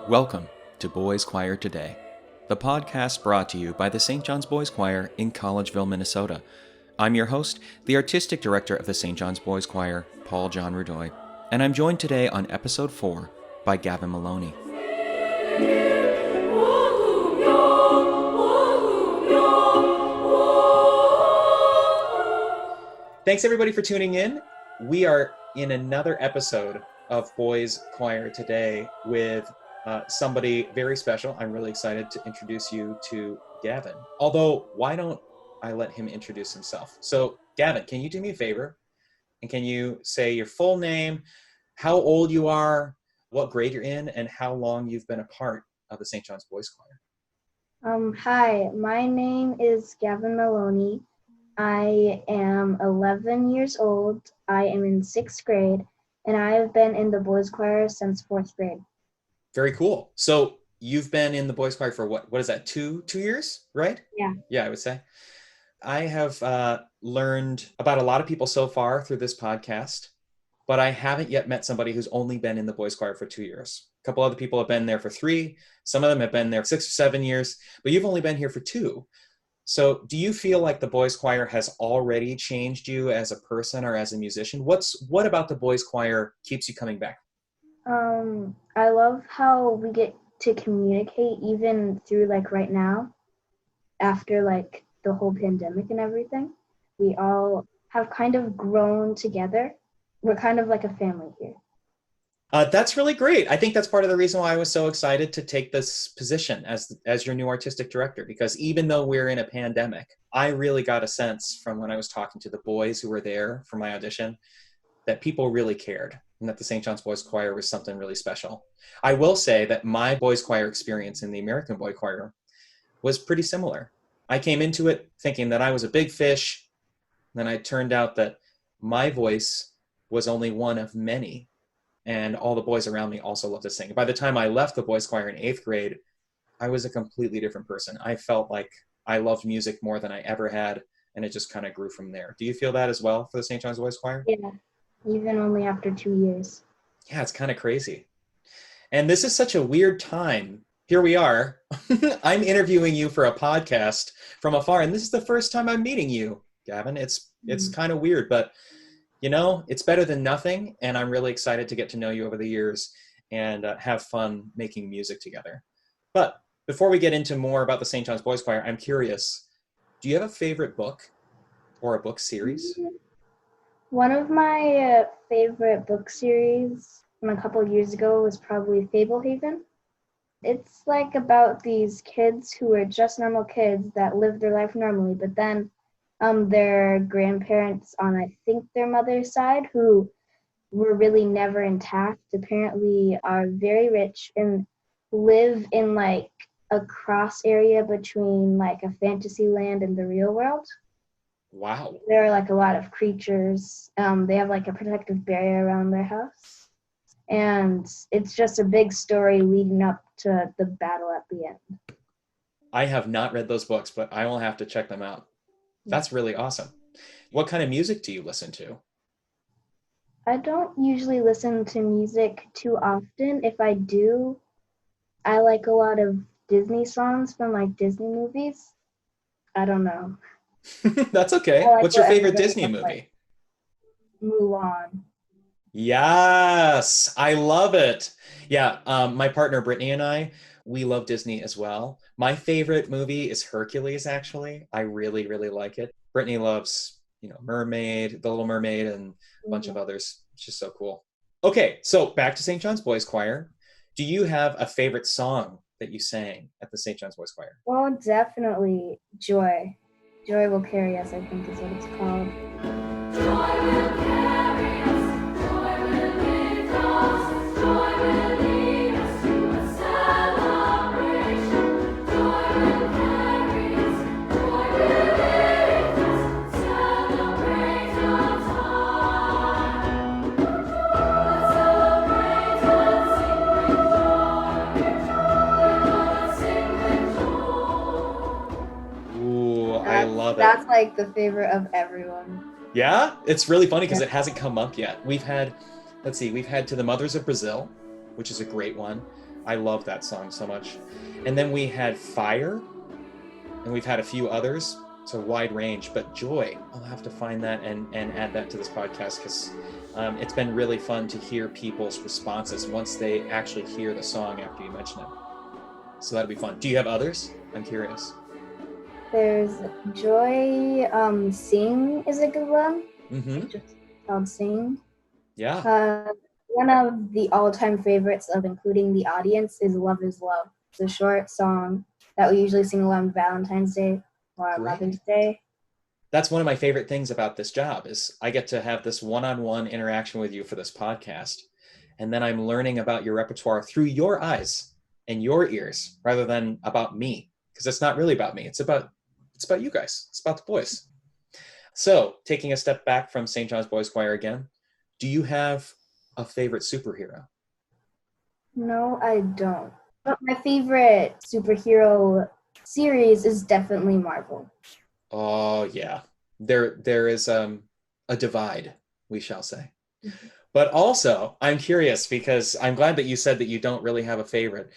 Welcome to Boys Choir Today, the podcast brought to you by the St. John's Boys Choir in Collegeville, Minnesota. I'm your host, the Artistic Director of the St. John's Boys Choir, Paul John Rudoy, and I'm joined today on Episode 4 by Gavin Maloney. Thanks everybody for tuning in. We are in another episode of Boys Choir Today with somebody very special. I'm really excited to introduce you to Gavin. Although, why don't I let him introduce himself? So, Gavin, can you do me a favor? And can you say your full name, how old you are, what grade you're in, and how long you've been a part of the St. John's Boys Choir? Hi, my name is Gavin Maloney. I am 11 years old. I am in 6th grade, and I have been in the boys choir since 4th grade. Very cool. So you've been in the boys choir for what is that, two years, right? Yeah, I would say. I have learned about a lot of people so far through this podcast, but I haven't yet met somebody who's only been in the boys choir for 2 years. A couple other people have been there for 3. Some of them have been there 6 or 7 years, but you've only been here for 2. So do you feel like the boys choir has already changed you as a person or as a musician? What about the boys choir keeps you coming back? I love how we get to communicate even through right now, after the whole pandemic and everything. We all have kind of grown together. We're kind of like a family here. That's really great. I think that's part of the reason why I was so excited to take this position as your new artistic director, because even though we're in a pandemic, I really got a sense from when I was talking to the boys who were there for my audition that people really cared and that the St. John's Boys Choir was something really special. I will say that my boys choir experience in the American Boy Choir was pretty similar. I came into it thinking that I was a big fish, and then it turned out that my voice was only one of many, and all the boys around me also loved to sing. By the time I left the boys choir in 8th grade, I was a completely different person. I felt like I loved music more than I ever had, and it just kind of grew from there. Do you feel that as well for the St. John's Boys Choir? Yeah, even only after 2 years. Yeah, it's kind of crazy. And this is such a weird time. Here we are. I'm interviewing you for a podcast from afar, and this is the first time I'm meeting you, Gavin. It's kind of weird, but it's better than nothing, and I'm really excited to get to know you over the years and have fun making music together. But before we get into more about the St. John's Boys Choir, I'm curious, do you have a favorite book or a book series? One of my favorite book series from a couple of years ago was probably Fablehaven. It's about these kids who are just normal kids that live their life normally, but then their grandparents on, I think, their mother's side, who were really never intact, apparently are very rich and live in a cross area between a fantasy land and the real world. Wow. There are a lot of creatures. They have a protective barrier around their house. And it's just a big story leading up to the battle at the end. I have not read those books, but I will have to check them out. That's really awesome. What kind of music do you listen to? I don't usually listen to music too often. If I do, I like a lot of Disney songs from Disney movies. I don't know. That's okay. What's your favorite Disney movie? Mulan. Yes, I love it. Yeah, my partner Brittany and I, we love Disney as well. My favorite movie is Hercules, actually. I really, really like it. Brittany loves, Mermaid, The Little Mermaid, and a bunch of others. It's just so cool. Okay, so back to St. John's Boys Choir. Do you have a favorite song that you sang at the St. John's Boys Choir? Well, definitely Joy. Joy Will Carry Us, I think is what it's called. Joy will carry us, joy will lift us, joy will lead us to a celebration. Joy will carry us, joy will lift us, celebrate our time. Let's celebrate and sing with joy. We're gonna sing with joy. love it. That's like the favorite of everyone. Yeah, it's really funny because Yeah. it hasn't come up yet. We've had To the Mothers of Brazil, which is a great one. I love that song so much. And then we had Fire, and we've had a few others. It's a wide range, but Joy, I'll have to find that and add that to this podcast because it's been really fun to hear people's responses once they actually hear the song after you mention it. So that'll be fun. Do you have others? I'm curious. There's Joy. Sing is a good one. Mm-hmm. It's just called Sing. Yeah. One of the all-time favorites of including the audience is Love is Love. It's a short song that we usually sing on Valentine's Day or Great. Mother's Day. That's one of my favorite things about this job is I get to have this one-on-one interaction with you for this podcast. And then I'm learning about your repertoire through your eyes and your ears rather than about me. Because it's not really about me. It's about you guys. It's about the boys. So taking a step back from St. John's Boys Choir again, do you have a favorite superhero? No, I don't. But my favorite superhero series is definitely Marvel. Oh yeah, there is a divide, we shall say. Mm-hmm. But also, I'm curious because I'm glad that you said that you don't really have a favorite.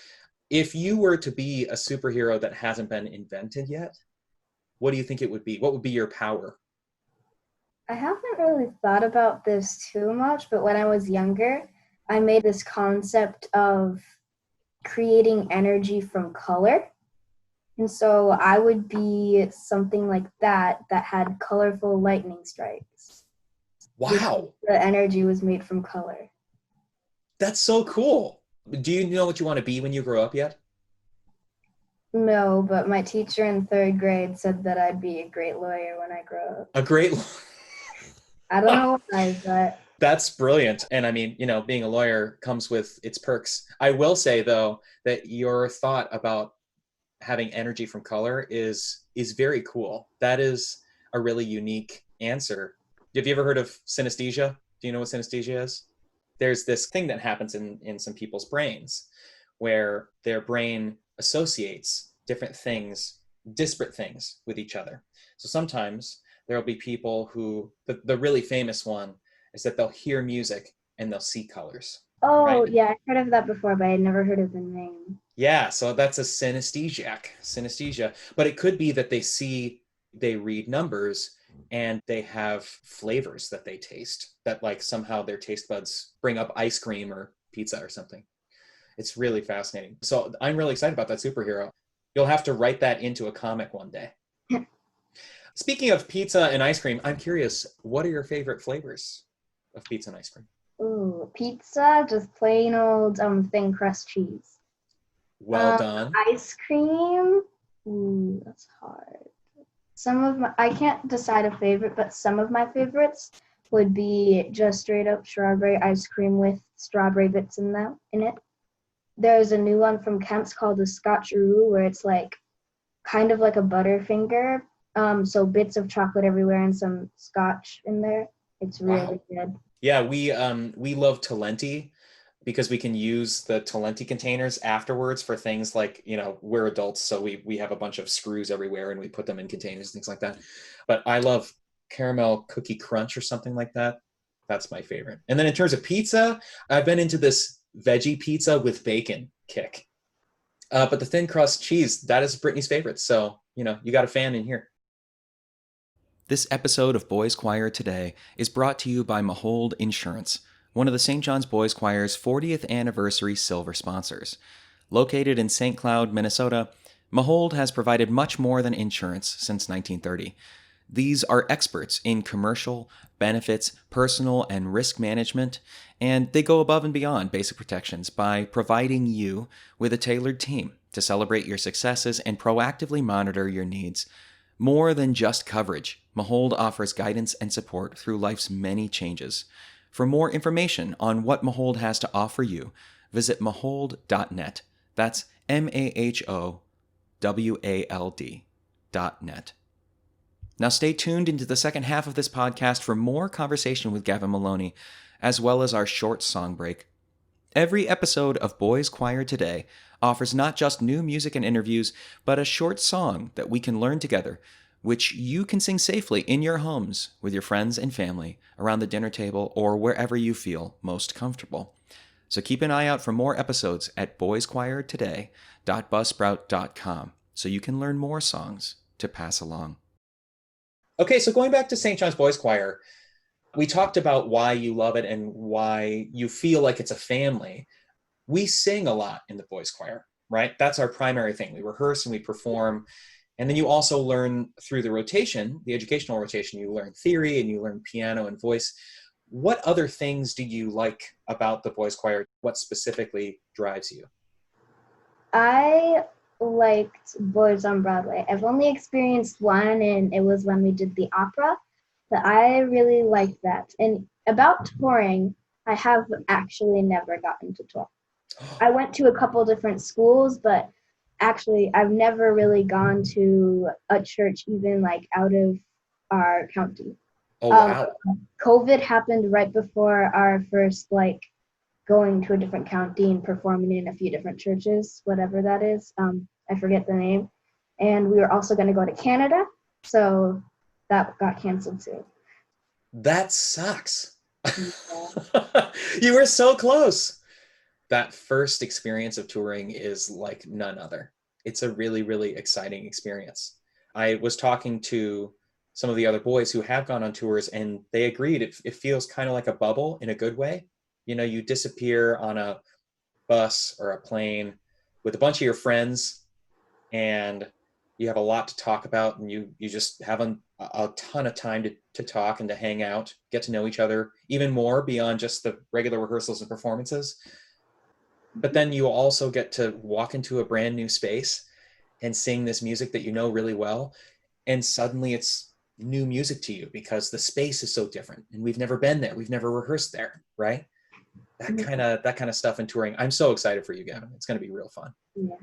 If you were to be a superhero that hasn't been invented yet, what do you think it would be? What would be your power? I haven't really thought about this too much, but when I was younger, I made this concept of creating energy from color. And so I would be something like that had colorful lightning strikes. Wow. The energy was made from color. That's so cool. Do you know what you want to be when you grow up yet? No, but my teacher in 3rd grade said that I'd be a great lawyer when I grow up. A great I don't know why, but that's brilliant. And I mean, being a lawyer comes with its perks. I will say though that your thought about having energy from color is very cool. That is a really unique answer. Have you ever heard of synesthesia? Do you know what synesthesia is? There's this thing that happens in some people's brains where their brain associates different things, disparate things with each other. So sometimes there'll be people who, the really famous one is that they'll hear music and they'll see colors. oh, right? Yeah, I've heard of that before, but I never heard of the name. Yeah, so that's a synesthesia. But it could be that they read numbers and they have flavors that they taste that like somehow their taste buds bring up ice cream or pizza or something. It's really fascinating. So I'm really excited about that superhero. You'll have to write that into a comic one day. Speaking of pizza and ice cream, I'm curious, what are your favorite flavors of pizza and ice cream? Ooh, pizza, just plain old thin crust cheese. Well done. Ice cream, ooh, that's hard. I can't decide a favorite, but some of my favorites would be just straight up strawberry ice cream with strawberry bits in it. There's a new one from Kemp's called the Scotcheroo, where it's like kind of like a Butterfinger. So bits of chocolate everywhere and some scotch in there. It's really good. Yeah, we love Talenti because we can use the Talenti containers afterwards for things like, we're adults, so we have a bunch of screws everywhere and we put them in containers, things like that. But I love caramel cookie crunch or something like that. That's my favorite. And then in terms of pizza, I've been into this veggie pizza with bacon kick. But the thin crust cheese, that is Brittany's favorite. So, you got a fan in here. This episode of Boys Choir Today is brought to you by Mahold Insurance, one of the St. John's Boys Choir's 40th anniversary silver sponsors. Located in St. Cloud, Minnesota, Mahold has provided much more than insurance since 1930. These are experts in commercial, benefits, personal, and risk management, and they go above and beyond basic protections by providing you with a tailored team to celebrate your successes and proactively monitor your needs. More than just coverage, Mahold offers guidance and support through life's many changes. For more information on what Mahold has to offer you, visit mahold.net. That's MAHOWALD.net. Now stay tuned into the second half of this podcast for more conversation with Gavin Maloney, as well as our short song break. Every episode of Boys Choir Today offers not just new music and interviews, but a short song that we can learn together which you can sing safely in your homes with your friends and family, around the dinner table, or wherever you feel most comfortable. So keep an eye out for more episodes at boyschoirtoday.buzzsprout.com so you can learn more songs to pass along. Okay, so going back to St. John's Boys Choir, we talked about why you love it and why you feel like it's a family. We sing a lot in the boys choir, right? That's our primary thing. We rehearse and we perform. And then you also learn through the rotation, the educational rotation, you learn theory and you learn piano and voice. What other things do you like about the boys choir? What specifically drives you? I liked Boys on Broadway. I've only experienced one, and it was when we did the opera, but I really liked that. And about touring, I have actually never gotten to tour. I went to a couple different schools, but actually I've never really gone to a church even like out of our county. Oh, wow. COVID happened right before our first like going to a different county and performing in a few different churches, whatever that is. I forget the name. And we were also going to go to Canada, so that got canceled too. That sucks. Yeah. You were so close. That first experience of touring is like none other. It's a really, really exciting experience. I was talking to some of the other boys who have gone on tours, and they agreed it feels kind of like a bubble in a good way. You know, you disappear on a bus or a plane with a bunch of your friends, and you have a lot to talk about, and you just have a ton of time to talk and to hang out, get to know each other even more beyond just the regular rehearsals and performances. But then you also get to walk into a brand new space and sing this music that you know really well. And suddenly it's new music to you because the space is so different and we've never been there. We've never rehearsed there, right? That kind of stuff in touring. I'm so excited for you, Gavin. It's going to be real fun. Yeah.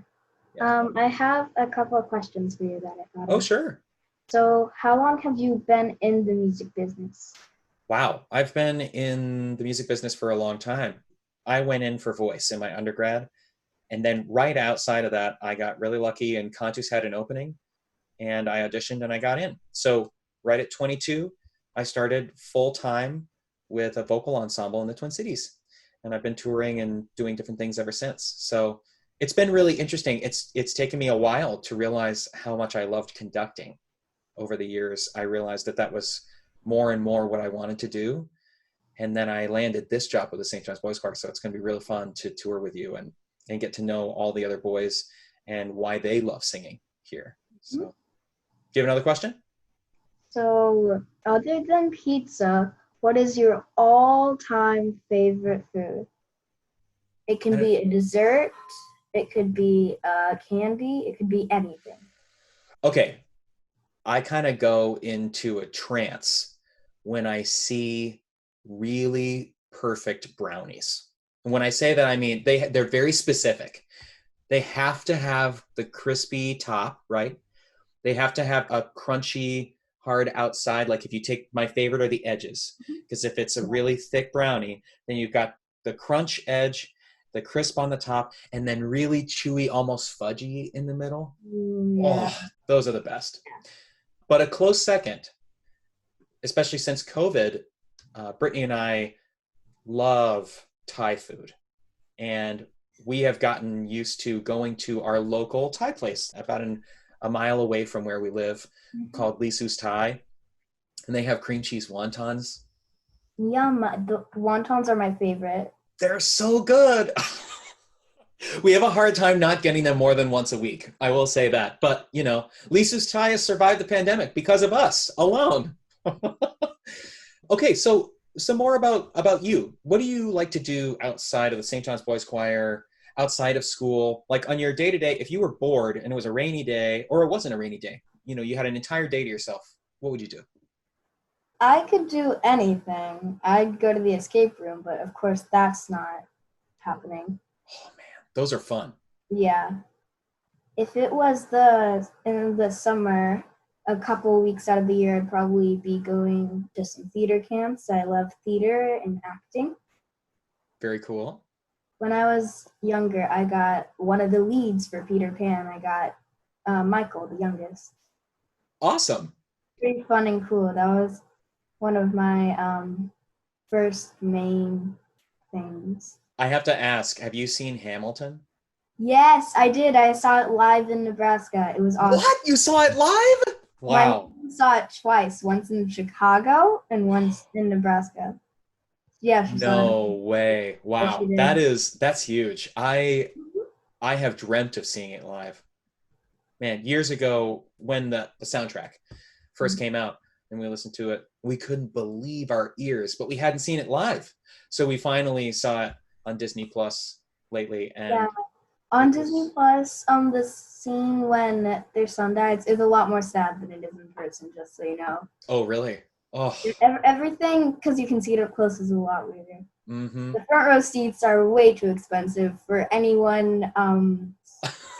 I have a couple of questions for you that I thought of. Oh, sure. So how long have you been in the music business? Wow. I've been in the music business for a long time. I went in for voice in my undergrad. And then right outside of that, I got really lucky and Cantus had an opening and I auditioned and I got in. So right at 22, I started full time with a vocal ensemble in the Twin Cities. And I've been touring and doing different things ever since. So it's been really interesting. It's taken me a while to realize how much I loved conducting. Over the years, I realized that was more and more what I wanted to do. And then I landed this job with the St. John's Boys Choir. So it's going to be really fun to tour with you and get to know all the other boys and why they love singing here. So, do you have another question? So, other than pizza, what is your all-time favorite food? It can be a dessert, it could be a candy, it could be anything. Okay. I kind of go into a trance when I see really perfect brownies. And when I say that, I mean they're very specific. They have to have the crispy top, right? They have to have a crunchy, hard outside. Like if you take my favorite are the edges, because if it's a really thick brownie, then you've got the crunch edge, the crisp on the top, and then really chewy, almost fudgy in the middle. Yeah. Oh, those are the best. But a close second, especially since COVID, Brittany and I love Thai food. And we have gotten used to going to our local Thai place about a mile away from where we live called Lisu's Thai. And they have cream cheese wontons. Yum. The wontons are my favorite. They're so good. We have a hard time not getting them more than once a week. I will say that. But, you know, Lisu's Thai has survived the pandemic because of us alone. Okay, so some more about you. What do you like to do outside of the St. John's Boys Choir, outside of school? Like on your day-to-day, if you were bored and it was a rainy day, or it wasn't a rainy day, you know, you had an entire day to yourself, what would you do? I could do anything. I'd go to the escape room, but of course that's not happening. Oh man, those are fun. Yeah. If it was in the summer, a couple weeks out of the year, I'd probably be going to some theater camps. I love theater and acting. Very cool. When I was younger, I got one of the leads for Peter Pan. I got Michael, the youngest. Awesome. Pretty fun and cool. That was one of my first main things. I have to ask, have you seen Hamilton? Yes, I did. I saw it live in Nebraska. It was awesome. What? You saw it live? My Wow. mom saw it twice, once in Chicago and once in Nebraska. Yeah, she saw it. No way. Yes, she Wow. did. That's huge. I have dreamt of seeing it live. Man, years ago when the soundtrack first came out and we listened to it, we couldn't believe our ears, but we hadn't seen it live. So we finally saw it on Disney Plus lately, and Yeah. On Disney Plus, the scene when their son dies is a lot more sad than it is in person, just so you know. oh really? Oh. Everything, because you can see it up close, is a lot weirder. Mm-hmm. The front row seats are way too expensive for anyone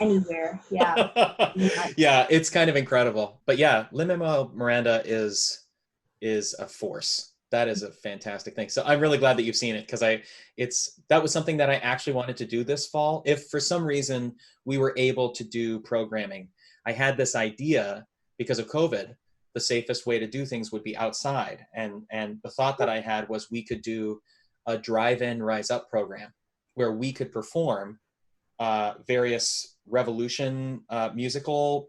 anywhere. Yeah. Yeah, it's kind of incredible. But yeah, Lin-Manuel Miranda is a force. That is a fantastic thing. So I'm really glad that you've seen it, because that was something that I actually wanted to do this fall. If for some reason we were able to do programming, I had this idea because of COVID. The safest way to do things would be outside, and the thought that I had was we could do a drive-in Rise Up program where we could perform various Revolution musical,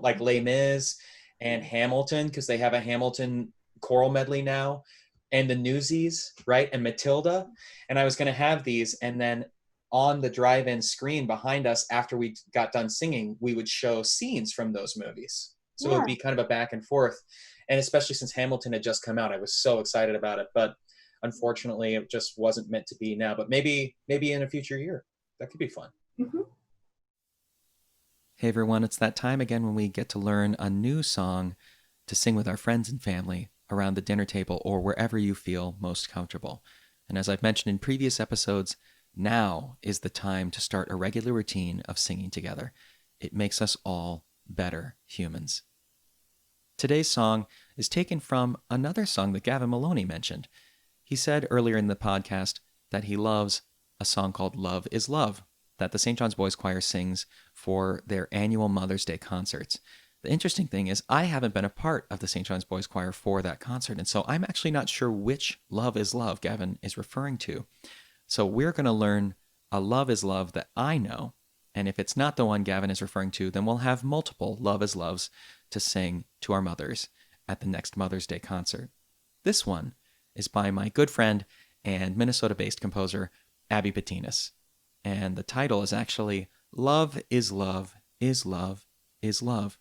like Les Mis and Hamilton, because they have a Hamilton choral medley now, and the Newsies, right, and Matilda. And I was going to have these, and then on the drive-in screen behind us, after we got done singing, we would show scenes from those movies. So it would be kind of a back and forth. And especially since Hamilton had just come out, I was so excited about it. But unfortunately, it just wasn't meant to be now. But maybe in a future year, that could be fun. Mm-hmm. Hey everyone, it's that time again when we get to learn a new song to sing with our friends and family around the dinner table or wherever you feel most comfortable. And as I've mentioned in previous episodes, now is the time to start a regular routine of singing together. It makes us all better humans. Today's song is taken from another song that Gavin Maloney mentioned. He said earlier in the podcast that he loves a song called Love is Love that the St. John's Boys Choir sings for their annual Mother's Day concerts. The interesting thing is I haven't been a part of the St. John's Boys Choir for that concert, and so I'm actually not sure which Love is Love Gavin is referring to. So we're going to learn a Love is Love that I know, and if it's not the one Gavin is referring to, then we'll have multiple Love is Loves to sing to our mothers at the next Mother's Day concert. This one is by my good friend and Minnesota-based composer, Abbie Betinis. And the title is actually Love is Love is Love is Love.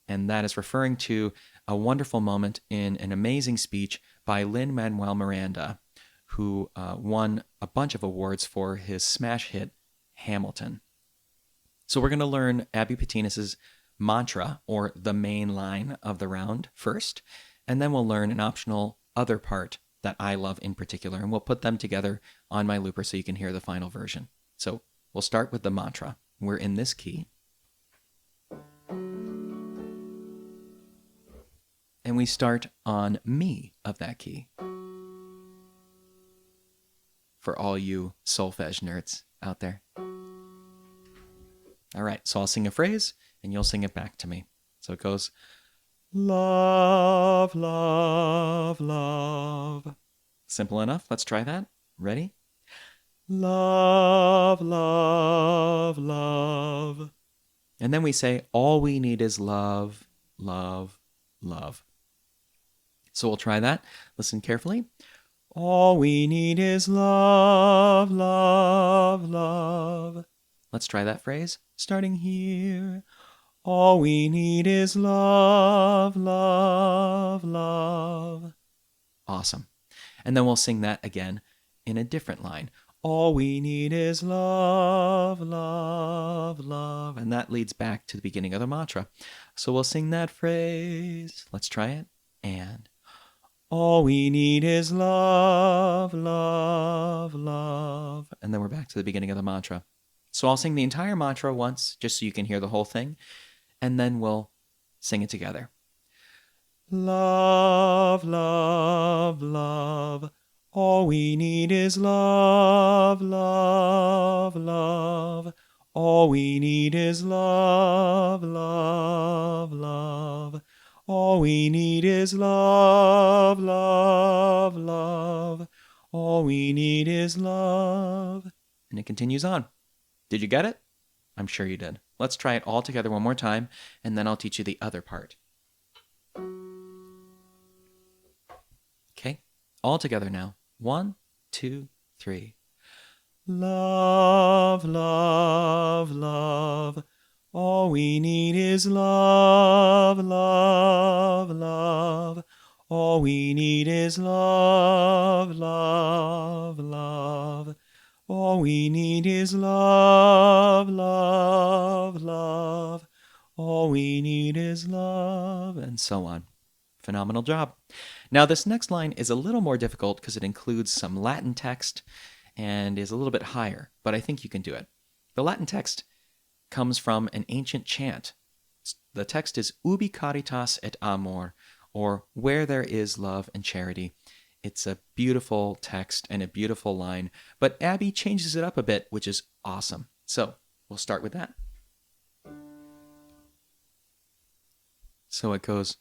And that is referring to a wonderful moment in an amazing speech by Lin-Manuel Miranda, who won a bunch of awards for his smash hit, Hamilton. So we're going to learn Abbie Betinis' mantra, or the main line of the round, first, and then we'll learn an optional other part that I love in particular, and we'll put them together on my looper so you can hear the final version. So we'll start with the mantra. We're in this key. And we start on mi of that key. For all you solfege nerds out there. All right, so I'll sing a phrase, and you'll sing it back to me. So it goes, love, love, love. Simple enough. Let's try that. Ready? Love, love, love. And then we say, all we need is love, love, love. So we'll try that. Listen carefully. All we need is love, love, love. Let's try that phrase, starting here. All we need is love, love, love. Awesome. And then we'll sing that again in a different line. All we need is love, love, love. And that leads back to the beginning of the mantra. So we'll sing that phrase. Let's try it. And all we need is love, love, love. And then we're back to the beginning of the mantra. So I'll sing the entire mantra once, just so you can hear the whole thing. And then we'll sing it together. Love, love, love. All we need is love, love, love. All we need is love, love, love. All we need is love, love, love. All we need is love. And it continues on. Did you get it? I'm sure you did. Let's try it all together one more time, and then I'll teach you the other part. Okay, all together now. 1, 2, 3. Love, love, love. All we need is love, love, love. All we need is love, love, love. All we need is love, love, love. All we need is love, and so on. Phenomenal job. Now, this next line is a little more difficult because it includes some Latin text and is a little bit higher, but I think you can do it. The Latin text comes from an ancient chant. The text is Ubi caritas et amor, or Where there is love and charity. It's a beautiful text and a beautiful line, but Abbie changes it up a bit, which is awesome. So we'll start with that. So it goes,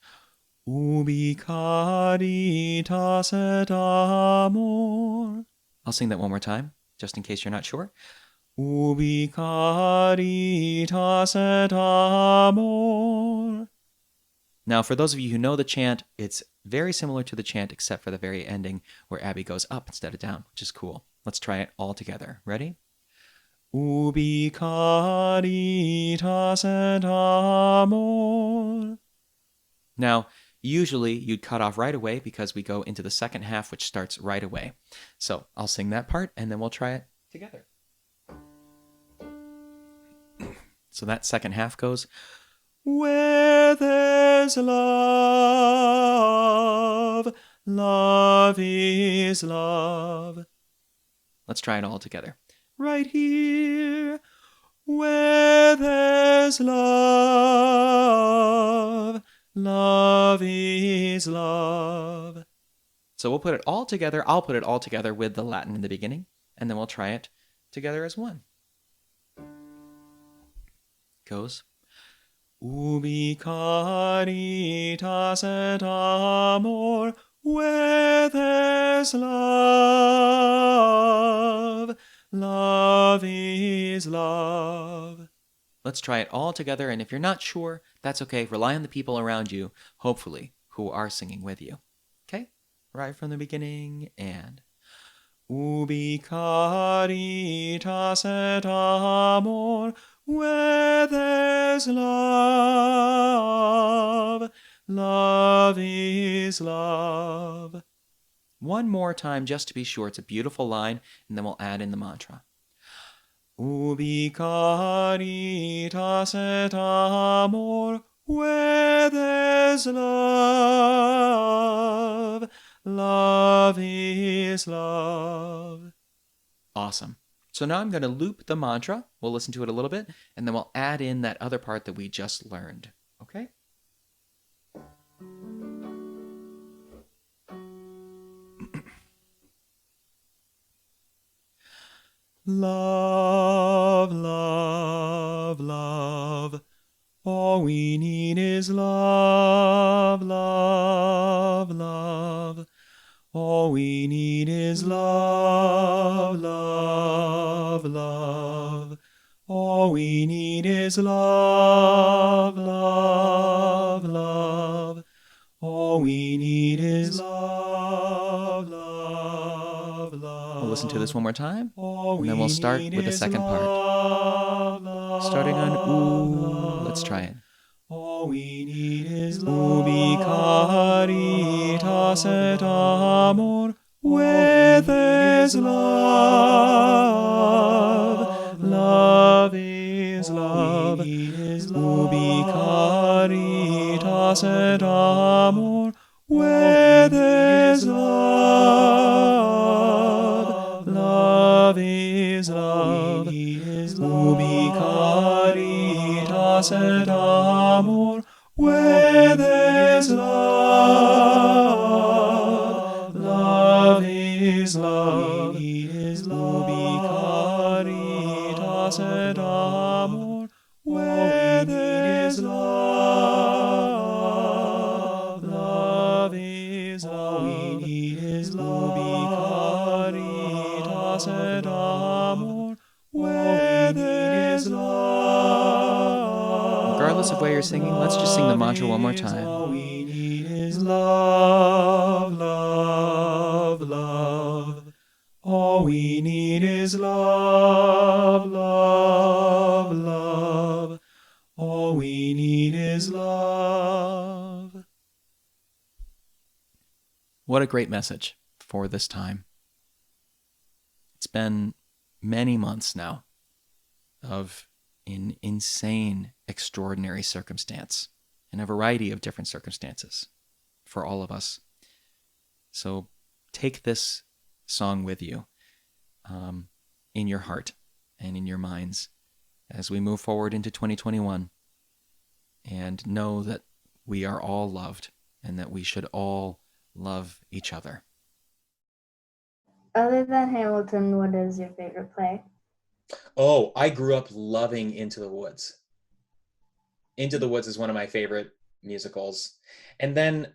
Ubi caritas et amor. I'll sing that one more time, just in case you're not sure. Ubi caritas et amor. Now, for those of you who know the chant, it's very similar to the chant except for the very ending where Abbie goes up instead of down, which is cool. Let's try it all together. Ready? Ubi caritas et amor. Now, usually you'd cut off right away because we go into the second half, which starts right away. So I'll sing that part and then we'll try it together. So that second half goes, Where there's love, love is love. Let's try it all together. Right here, where there's love, love is love. So we'll put it all together. I'll put it all together with the Latin in the beginning, and then we'll try it together as one. Goes, Ubi caritas et amor, where there's love, love is love. Let's try it all together, and if you're not sure, that's okay. Rely on the people around you, hopefully, who are singing with you. Okay? Right from the beginning, and Ubi caritas et amor, where there's love, love is love. One more time just to be sure. It's a beautiful line, and then we'll add in the mantra. Ubi caritas et amor, where there's love, love is love. Awesome. So now I'm going to loop the mantra. We'll listen to it a little bit, and then we'll add in that other part that we just learned. Okay? Love, love, love. All we need is love, love, love. All we need is love, love, love. All we need is love, love, love. All we need is love, love, love. We'll listen to this one more time, and then we'll start with the second part. Starting on ooh, let's try it. All we need is love. Ubi caritas et amor, where there's love, love is love. Ubi caritas et amor, where there's love, love is love. Ubi caritas et amor, where there's love, love is love. Ubi caritas et amor, where there's love, regardless of where you're singing, let's just sing the mantra one more time. All we need is love, love, love. All we need is love, love, love. All we need is love. What a great message for this time. It's been many months now of an insane, extraordinary circumstance, and a variety of different circumstances for all of us. So take this song with you in your heart and in your minds as we move forward into 2021, and know that we are all loved and that we should all love each other. Other than Hamilton, what is your favorite play? Oh, I grew up loving Into the Woods. Into the Woods is one of my favorite musicals. And then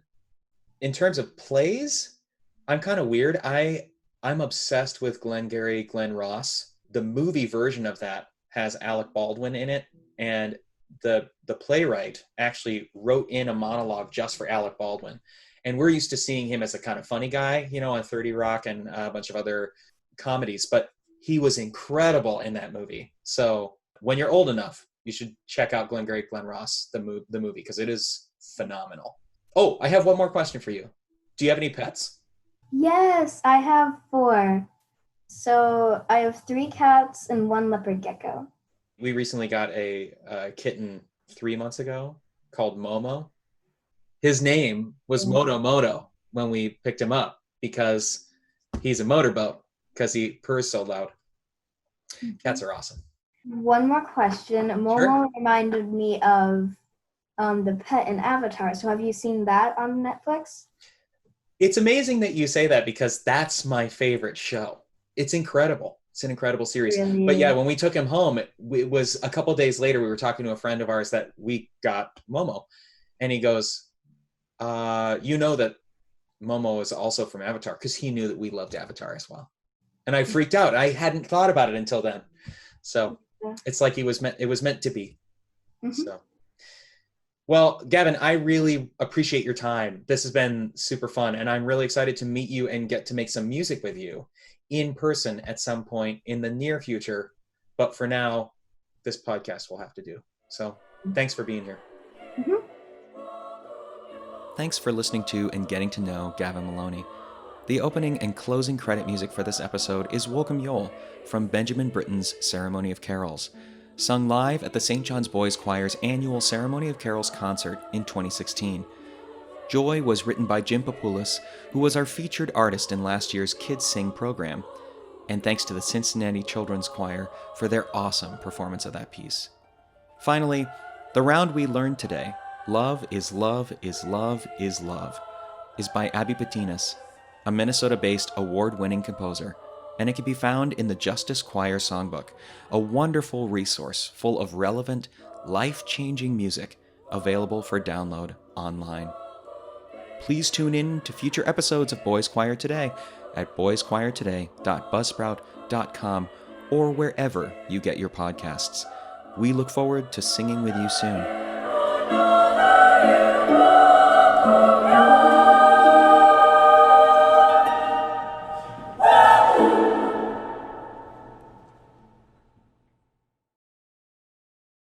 in terms of plays, I'm kind of weird. I'm obsessed with Glengarry Glen Ross. The movie version of that has Alec Baldwin in it, and the playwright actually wrote in a monologue just for Alec Baldwin. And we're used to seeing him as a kind of funny guy, you know, on 30 Rock and a bunch of other comedies, but he was incredible in that movie. So when you're old enough, you should check out Glengarry Glen Ross, the movie, because it is phenomenal. Oh, I have one more question for you. Do you have any pets? Yes, I have 4. So I have 3 cats and 1 leopard gecko. We recently got a kitten 3 months ago called Momo. His name was Moto Moto when we picked him up because he's a motorboat because he purrs so loud. Cats are awesome. One more question. Momo Sure. reminded me of the pet in Avatar. So have you seen that on Netflix? It's amazing that you say that because that's my favorite show. It's incredible. It's an incredible series. Really? But yeah, when we took him home, it was a couple days later, we were talking to a friend of ours that we got Momo. And he goes, you know that Momo is also from Avatar, because he knew that we loved Avatar as well. And I freaked out. I hadn't thought about it until then. So it's like it was meant to be. Mm-hmm. So, well, Gavin, I really appreciate your time. This has been super fun, and I'm really excited to meet you and get to make some music with you in person at some point in the near future. But for now, this podcast will have to do. So thanks for being here. Mm-hmm. Thanks for listening to and getting to know Gavin Maloney. The opening and closing credit music for this episode is Welcome Yule from Benjamin Britten's Ceremony of Carols, sung live at the St. John's Boys Choir's annual Ceremony of Carols concert in 2016. Joy was written by Jim Popoulis, who was our featured artist in last year's Kids Sing program, and thanks to the Cincinnati Children's Choir for their awesome performance of that piece. Finally, the round we learned today, Love is Love is Love is Love, is by Abbie Betinis, a Minnesota-based award-winning composer, and it can be found in the Justice Choir Songbook, a wonderful resource full of relevant, life-changing music available for download online. Please tune in to future episodes of Boys Choir Today at boyschoirtoday.buzzsprout.com or wherever you get your podcasts. We look forward to singing with you soon.